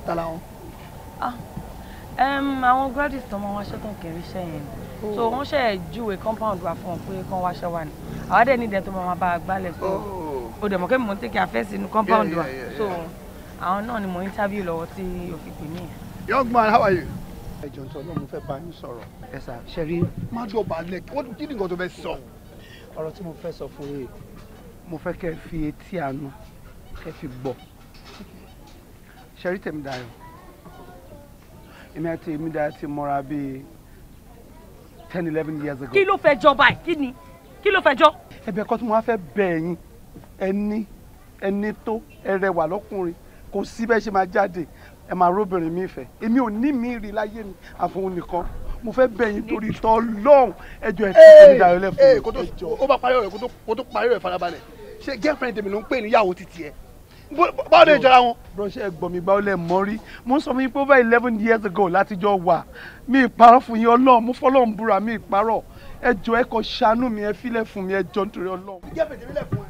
Tala wọn. Àwọn graduates tó máa wá ṣẹ́tàn kiri iṣẹ́ yẹn ni. So wọ́n ṣe júwe compound wa fún wọn pé kán wáṣẹ́ wa ni. Àwa dẹ̀ ní ìdẹ́ tó máa bá a gbálẹ̀ so. O dẹ̀ mọ̀ kí mo take affairs inú compound wa. So àwọn náà ni mo interview lọ́wọ́ tí o fi pè mí. Young man, how are you? Ẹjọ́ tó náà mo fẹ́ bá yín sọ̀rọ̀. Ẹ sà, ṣe rí má dọ̀bálẹ̀ kí ni nǹkan tó fẹ́ sọ? Ọ̀rọ̀ tí mo fẹ́ sọ fún yín, mo fẹ́ kẹ́ fi etí àánú kẹ́ fi gbọ́. Ṣe rí Tèmídayọ̀. Èmi àti Tèmídayọ̀ ti mọ́ra bíi 10-11 years ago. Kí ló fẹ́ jọ báyìí? Kí ni? Kí ló fẹ́ jọ? Ẹ̀bẹ̀ kan tí mo wá fẹ́ bẹ̀ yín, ẹni tó ẹrẹwà lọ́kùnrin kò sí bẹ́ẹ̀ ṣe máa jáde ẹ máa róbìnrin mi fẹ́. Èmi ò ní mi rí láyé mi àfọwọ́ nìkan. Mo fẹ́ bẹ̀ yín torí t'Ọlọ́run ẹjọ́ ẹ fi Tèmídayọ̀ lẹ̀ fún mi. Ó bá parí ọ̀rẹ́ kó tó parí ọ̀rẹ́ farabalẹ̀. Ṣé girlfriend tèmi ló ń pè níyàwó títí ẹ? Báwo lè jọra wọn? Ránṣẹ́ ẹ̀gbọ́n mi gbá ó lẹ̀ mọ́ rí. Mo ń sọ fún yín pé over 11 years ago látijọ́ wà. Mi ìparọ́ fún yín Ọlọ́run, mo fọlọ́run búra mi ìparọ́. Ẹ jọ̀ọ́ ẹ kó ṣàánú mi, ẹ filẹ̀ fún mi, ẹ jọ̀ọ́ nítorí Ọlọ́run. Girlfriend tèmi lẹ̀ fún ẹ.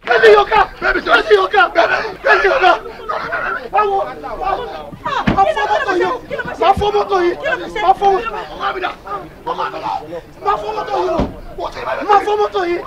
Baby yoga! Baby yoga! Baby yoga! Báwo? Má fọ́ mọ́tò yìí! Má fọ́ mọ́tò yìí!